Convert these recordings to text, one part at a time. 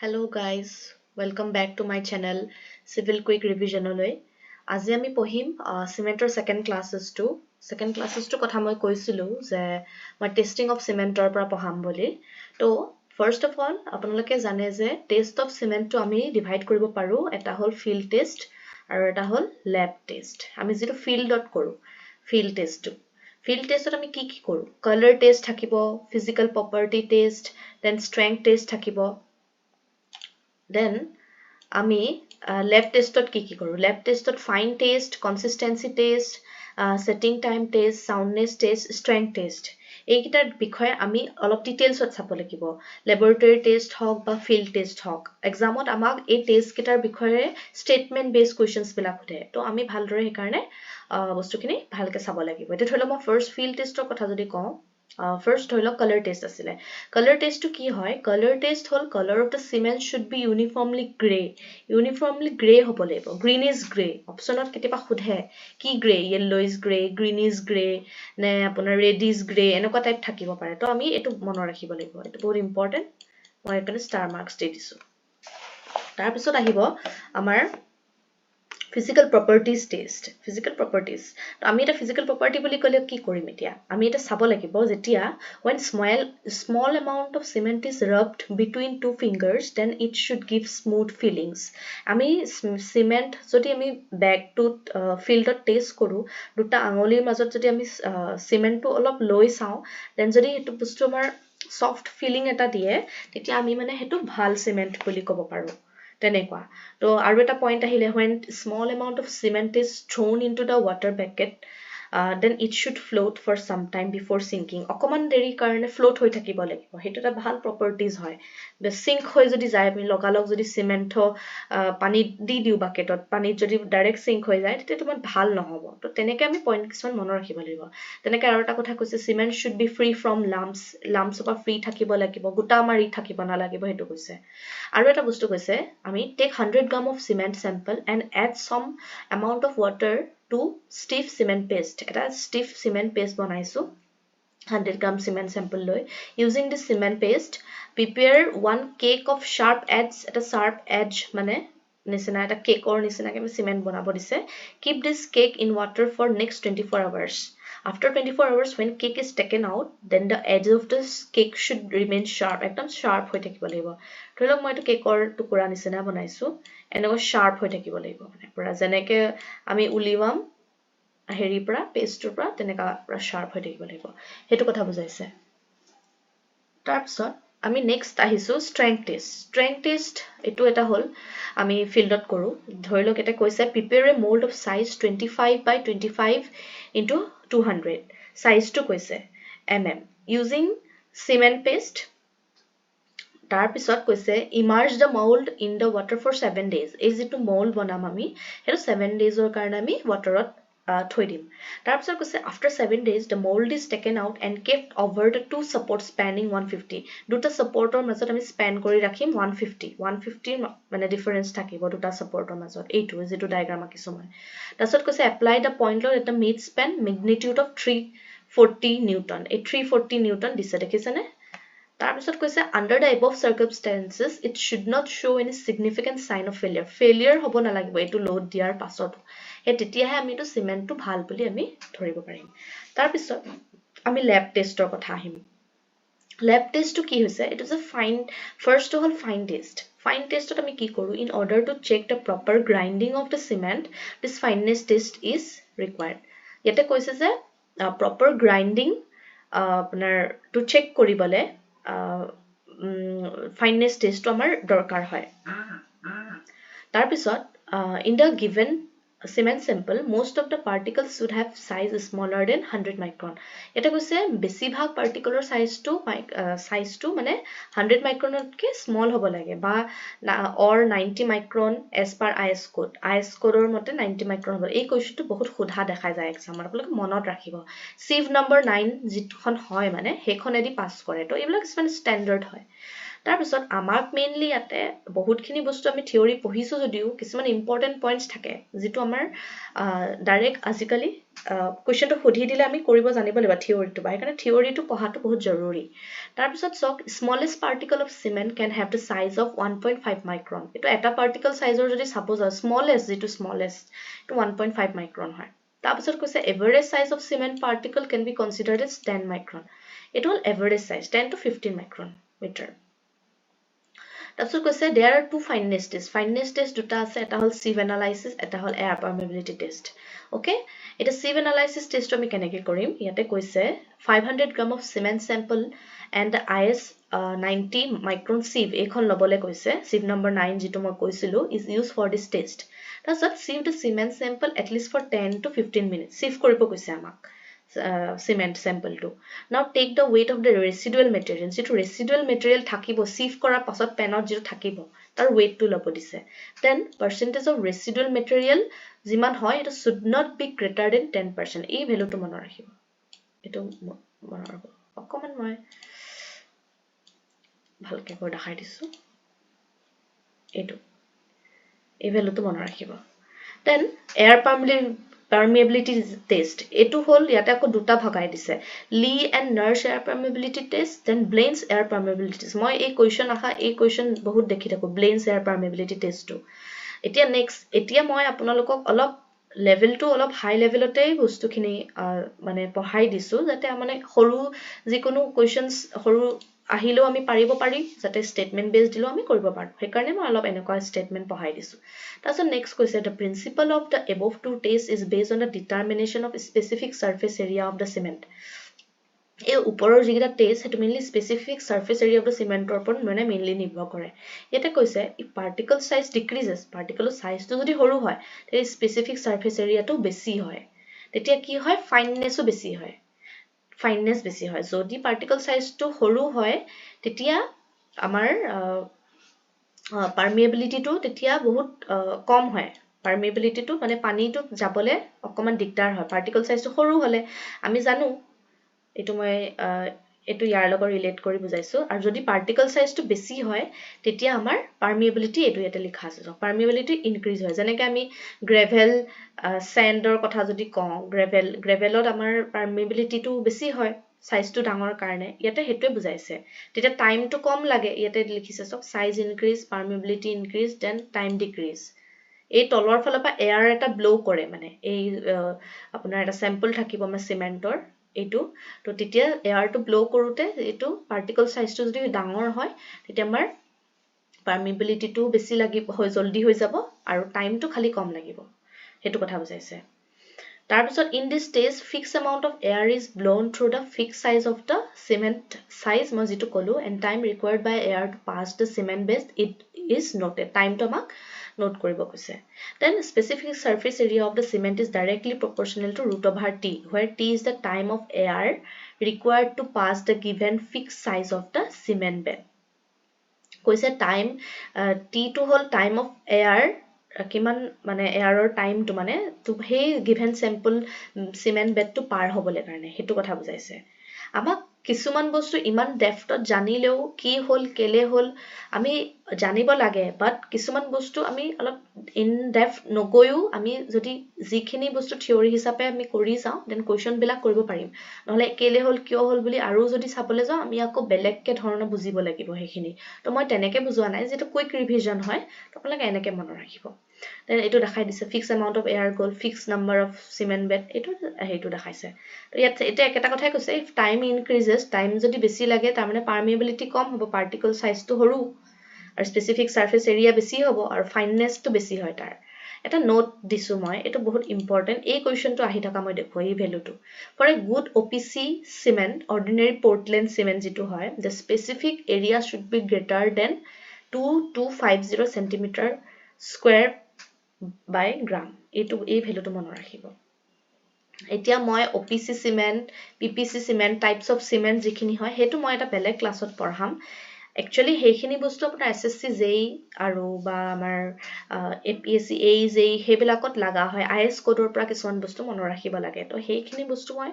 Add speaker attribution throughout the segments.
Speaker 1: Hello guys, welcome back to my channel Civil Quick Revision লৈ আজি আমি পঢ়িম সিমেন্টৰ সেকেন্ড ক্লাसेस টু কথা মই কৈছিলো যে মই টেস্টিং অফ সিমেন্টৰ পৰা পঢ়াম বুলি তো ফাৰ্স্ট অফ অল আপোনালোকে জানে যে টেষ্ট অফ সিমেন্ট টো আমি ডিভাইড কৰিব পাৰো এটা হল ফিল্ড টেষ্ট আৰু এটা হল ল্যাব টেষ্ট আমি যেটো ফিল্ডত কৰো ফিল্ড টেষ্টত আমি কি কৰো কালাৰ টেষ্ট থাকিব physical property test then strength test থাকিব Then আমি lab testot কি কৰো lab testot fine test consistency test setting time test soundness test strength test এইকিটাৰ বিষয়ে আমি অলপ ডিটেইলছত চাব লাগিব ল্যাবৰেটৰী টেষ্ট হওক বা ফিল্ড টেষ্ট হওক এক্সামত আমাক এই টেষ্ট কিটাৰ বিষয়ে স্টেটমেন্ট বেসড কোৱেশ্চনছ বিলাক সোধে তো আমি ভালদৰে এই কাৰণে বস্তুখিনি ভালকে চাব লাগিব এটা ধৰিলো মই ফাৰ্স্ট ফিল্ড টেষ্টৰ কথা যদি কওঁ First ধৰি লওক color test আছিলে color test to কি হয় color test hall color of the cement should be uniformly gray হ'ব লাগিব greenish gray অপচনত কেতিয়াবা সোধে কি gray yellowish gray greenish gray নে আপোনাৰ reddish gray এনেকুৱা টাইপ থাকিব পাৰে তো আমি এটো মনত ৰাখিব লাগিব এটো বহুত ইম্পৰ্টেন্ট মই এখানে ষ্টাৰ মাৰ্কস দি দিছো তাৰ পিছত আহিব আমাৰ Physical properties test physical properties তো আমি এটা physical property বুলি কলে কি কৰিম এতিয়া আমি এটা চাব লাগিব যেতিয়া when small amount of cement is rubbed between two fingers then it should give smooth feelings আমি cement যদি আমি ব্যাগ টু ফিল্ডত টেষ্ট কৰো দুটা আঙুলিৰ মাজত যদি আমি cement টো অলপ লৈ চাও দেন যদি এটো বস্তু আমাৰ সফট ফিলিং এটা দিয়ে তেতিয়া আমি মানে হেতু ভাল cement বুলি ক'ব পাৰো তেনেকুৱা তো আৰু এটা পইণ্ট আহিলে when small amount of cement is thrown into the water bucket then it should float for some time before sinking অকমান দেৰি কাৰণে float হৈ থাকিব লাগিব হেতু এটা ভাল প্ৰপাৰ্টিজ হয় বে সিঙ্ক হৈ যদি যায় আমি লগালগ যদি সিমেন্ট পানী দি দিউ বাকেটত পানী যদি ডাইৰেক্ট সিঙ্ক হৈ যায় তেতিয়া তোমাৰ ভাল নহব তো তেনেকে আমি পইণ্ট কিছুমান মনত ৰাখিব লাগিব তেনেকে আৰু এটা কথা কৈছে cement should be free from lumps পৰা ফ্ৰী থাকিব লাগিব গুটা মাৰি থাকিব নালাগিব হেতু কৈছে আৰু এটা বস্তু কৈছে আমি take 100 gram of cement sample and add some amount of water to stiff cement paste এটা stiff cement paste বনাইছো 100 gram cement sample লৈ using this cement paste prepare one cake of sharp edge এটা sharp edge মানে নিচিনা এটা কেকৰ নিচিনাকে cement বনাব দিছে keep this cake in water for next 24 hours After 24 hours, when cake is taken out, then the edge of this cake should remain sharp. একদম sharp হৈ থাকিব লাগিব। ধৰি লওক মই এটো কেকৰ টুকুৰা নিচিনা বনাইছো, এনেকৈ sharp হৈ থাকিব লাগিব মানে পুৰা যেনেকে আমি উলিৱাম হেৰি পৰা পেষ্টৰ পৰা তেনেকা পুৰা sharp হৈ থাকিব লাগিব। হেতু কথা বুজাইছে। তাৰপিছত আমি নেক্সট আহিছো strength test এটো এটা হল আমি ফিল্ডত কৰো ধৰি লওক এটা কৈছে prepare a mold of size 25 by 25 into 200 size to কৈছে mm using cement paste তাৰ পিছত কৈছে immerse the mold in the water for 7 days এই যেটো mold বনাম আমি হেতু 7 days ৰ কাৰণে আমি waterত থৈ দিম তাৰ পিছত কৈছে after 7 days the mold is taken out and kept over the two supports spanning 150 দুটা supportৰ মাজত আমি স্প্যান কৰি ৰাখিম 150 মানে ডিফাৰেন্স থাকিব দুটা supportৰ মাজত এইটো যেটো ডায়াগ্ৰাম আকিছো মই তাৰপিছত কৈছে apply the point load at the mid span magnitude of 340 newton এই 340 newton দিছে দেখিছেনে তাৰপিছত কৈছে under the above circumstances it should not show any significant sign of failure হ'ব নালাগিব এটো লোড দিয়াৰ পাছত তেতিয়াহে আমি তো সিমেন্টটো ভাল বুলি আমি ধৰিব পাৰিম তাৰপিছত আমি ল্যাব টেষ্টৰ কথা আহিম ল্যাব টেষ্টটো কি হৈছে it is a first of all fine টেষ্টত আমি কি কৰো in order to check the proper grinding of the cement this fineness test is required ইয়াতে কৈছে যে proper grinding আপোনাৰ to check কৰিবলে fineness test আমাৰ দৰকাৰ হয় তাৰপিছত in the given cement sample most of the particles should have size smaller than 100 micron এটা কৈছে বেছিভাগ পাৰ্টিকুলাৰ সাইজটো মানে 100 মাইক্ৰনতকে স্মল হ'ব লাগে বা or 90 micron as per IS codeৰ মতে 90 micron হ'ব এই কোৱেশ্চনটো বহুত সোধা দেখা যায় এক্সামত আপোনালোকে মনত ৰাখিব সিভ নম্বৰ 9 যিখন হয় মানে হেখনেদি পাস কৰে তো এইবিলাক কিছুমান ষ্টেণ্ডাৰ্ড হয় তাৰ পিছত আমাক মেইনলি ইয়াতে বহুতখিনি বস্তু আমি থিওৰি পঢ়িছো যদিও কিছুমান ইম্পৰ্টেন্ট পইণ্টছ থাকে যেটো আমাৰ ডাইৰেক্ট আজিকালি কোৱেশ্চনটো সুধি দিলে আমি কৰিব জানিব লাগিব থিওৰিটো বা সেইকাৰণে থিওৰিটো পঢ়াটো বহুত জৰুৰী তাৰ পিছত চক smallest particle of cement can have the size of 1.5 Micron এটো এটা পাৰ্টিকল সাইজৰ যদি সাপোজ স্মলেষ্ট যেটো স্মলেষ্ট এটো 1.5 মাইক্ৰন হয় তাৰ পিছত কৈছে average size of cement particle can be considered as 10 micron এটো হল average size 10 to 15 micron metre তাৰপিছত কৈছে there are two fineness test দুটা আছে এটা হল sieve analysis এটা হল air permeability test okay এটা sieve analysis test আমি কেনেকৈ কৰিম ইয়াতে কৈছে 500 gram of cement sample and the IS 90 micron sieve এখন লবলে কৈছে sieve number 9 যেটো মই কৈছিলো is used for this test তাৰপিছত sieve the cement sample at least for 10 to 15 minutes sieve কৰিব কৈছে আমাক cement sample to now take the weight of the residual material যেটো residual material থাকিব sieve কৰাৰ পাছত পেনত যেটো থাকিব তাৰ weight to লব দিছে then percentage of residual material যিমান হয় এটা should not be greater than 10% এই ভ্যালুটো মনত ৰাখিব এটো মনত ৰাখিব অকমান মই ভালকে কৈ দেখাই দিছো এটো এই ভ্যালুটো মনত ৰাখিব then air permeability test etu hol yata ko duta bhagai dise Lee and Nurse air permeability test then Blaine's air permeability test moi ei question aha ei question bahut dekhi thako Blaine's air permeability test to etia next etia moi apunalokok olop level to olop high level ote bostu khini mane pahai disu jate amane horu jikonu questions horu আহিলো আমি পাৰিব পাৰি যাতে statement base দিলো আমি কৰিব পাৰো হেকাৰণে মই অলপ এনেকুৱা স্টেটমেন্ট পঢ়াই দিছো তাৰপিছত নেক্সট কৈছে the principle of the above two tests is based on the determination of specific surface area of the cement এই ওপৰৰ যিটা টেষ্ট হেতু mainly specific surface area of the সিমেন্টৰ ওপৰত মানে মেইনলি নিৰ্ভৰ কৰে ইয়াতে কৈছে if particle size decreases particle size টো যদি সৰু হয় তে স্পেসিফিক সাৰফেস এৰিয়াটো বেছি হয় তেতিয়া কি হয় ফাইননেসও বেছি হয় ফাইননেস বেছি হয় যদি পাৰ্টিকল সাইজটো সৰু হয় তেতিয়া আমাৰ পাৰমিএবিলিটিটো তেতিয়া বহুত কম হয় পাৰমিএবিলিটিটো মানে পানীটো যাবলে অকমান দিগদাৰ হয় পাৰ্টিকল সাইজটো সৰু হলে আমি জানো এটো মই এটো ইয়াৰ লগত ৰিলেট কৰি বুজাইছো আৰু যদি পাৰ্টিকল সাইজটো বেছি হয় তেতিয়া আমাৰ পাৰমিএবিলিটি এটো ইয়াতে লিখা আছে পাৰমিএবিলিটি ইনক্ৰিজ হয় যেনেকৈ আমি গ্ৰেভেল স্যান্ডৰ কথা যদি কওঁ গ্ৰেভেলত আমাৰ পাৰমিএবিলিটিটো বেছি হয় সাইজটো ডাঙৰ কাৰণে ইয়াতে হেতুৱে বুজাইছে তেতিয়া টাইমটো কম লাগে ইয়াতে লিখিছে সব size increase permeability increase then time decrease এই তলৰ ফালৰ পৰা এয়াৰ এটা ব্লো কৰে মানে এই আপোনাৰ এটা স্যাম্পল থাকিব আমাৰ সিমেন্টৰ এটো তো তেতিয়া এয়াৰটো ব্লো কৰোতে এটো পাৰ্টিকল সাইজটো যদি ডাঙৰ হয় তেতিয়া আমাৰ পাৰমিএবিলিটিটো বেছি লাগিব হয় জলদি হৈ যাব আৰু টাইমটো খালি কম লাগিব হেতু কথা বুজাইছে তাৰ পিছত in this stage fixed amount of air is blown through the fixed size of the cement size মই যেটো কলো and time required by air to pass the cement base it is noted time to আমাক note কৰিব কৈছে then specific surface area of the cement is directly proportional to root over t where t is the time of air required to pass the given fixed size of the cement bed কৈছে time t to hall time of air কিমান মানে এয়াৰৰ টাইমটো মানে তো হে given sample cement বেডটো পাৰ হ'বলে কাৰণে হেতু কথা বুজাইছে আমাক কিছুমান বস্তু ইমান ডেফটত জানিলেও কি হল কেলে হল আমি জানিব লাগে বাট কিছুমান বস্তু আমি অলপ ইন ডেফট নগয়ও আমি যদি যিখিনি বস্তু থিওৰি হিচাপে আমি কৰি যাও দেন কোৱেশ্চন বিলাক কৰিব পাৰিম নহলে কেলে হল কিয় হল বুলি আৰু যদি চাবলৈ যাও আমি আকৌ বেলেগকে ধৰণৰ বুজিব লাগিব হেখিনি তো মই তেনেকে বুজোৱা নাই যেটো কুইক ৰিভিজন হয় তো আপোনালোকে এনেকে মনত ৰাখিব দেন এটো দেখাই দিছে ফিক্স এমাউন্ট অফ এয়াৰ গল fix number of cement bed এটো হেতু দেখাইছে তো ইয়াত এটা একটা কথাই কৈছে ইফ টাইম ইনক্ৰিজেস টাইম যদি বেছি লাগে তাৰ মানে পাৰমিএবিলিটি কম হ'ব পাৰ্টিকল সাইজটো সৰু আৰু স্পেসিফিক সাৰফেস এৰিয়া বেছি হ'ব আৰু ফাইননেসটো বেছি হয় তাৰ এটা নোট দিছো মই এটো বহুত ইম্পৰ্টেন্ট এই কোৱেশ্চনটো আহি থকা মই দেখো এই ভ্যালুটো for a good OPC cement ordinary Portland cement যেটো হয় the specific area should be greater than 2250 centimeter square by gram এটো এই ভ্যালুটো মনত ৰাখিব এতিয়া মই OPC cement PPC cement types of cement যিখিনি হয় হেতু মই এটা বেলেগ ক্লাছত পঢ়াম Actually সেইখিনি বস্তু আপোনাৰ SSC JEE আৰু বা আমাৰ APSC AE JEE সেইবিলাকত লাগা হয় IS কোডৰ পৰা কিছুমান বস্তু মনত ৰাখিব লাগে তো সেইখিনি বস্তু মই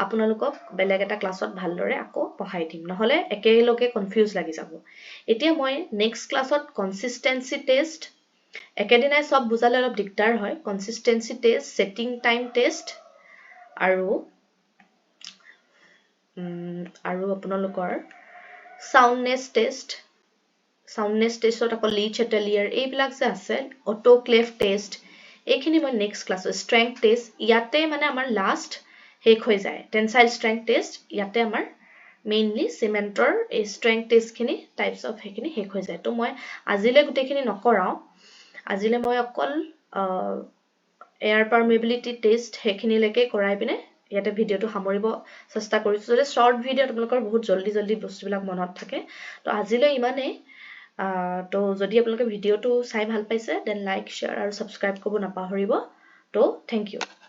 Speaker 1: আপোনালোকক বেলেগ এটা ক্লাছত ভালদৰে আকৌ পঢ়াই দিম নহলে একেলগে কনফিউজ লাগি যাব এতিয়া মই নেক্সট ক্লাছত কনসিস্টেন্সি টেষ্ট একেদিনাই সব বুজালে অলপ দিগদাৰ হয় consistency test setting time test আৰু আপোনালোকৰ সাউন্ডনেস টেষ্টত আকৌ লি চেটেলিয়াৰ এইবিলাক যে আছে অটোক্লেভ টেষ্ট এইখিনি মই নেক্সট ক্লাছ ষ্ট্ৰেংথ টেষ্ট ইয়াতে মানে আমাৰ লাষ্ট শেষ হৈ যায় টেনসাইল ষ্ট্ৰেংথ টেষ্ট ইয়াতে আমাৰ মেইনলি সিমেন্টৰ এই ষ্ট্ৰেংথ টেষ্টখিনি টাইপস অফ সেইখিনি শেষ হৈ যায় তো মই আজিলে গুটেখিনি নকৰাও আজিলে মই অকল এয়াৰ পাৰমেবিলিটি টেষ্ট সেইখিনিলৈকে কৰাই পিনে ইয়াতে ভিডিওটো সামৰিব চেষ্টা কৰিছো যে শৰ্ট ভিডিও তোমালোকৰ বহুত জলদি বস্তুবিলাক মনত থাকে তো আজিলৈ ইমানেই তো যদি আপোনালোকে ভিডিওটো চাই ভাল পাইছে দেন লাইক শেয়াৰ আৰু সাবস্ক্ৰাইব কৰিব নাপাহৰিব তো থ্যাংক ইউ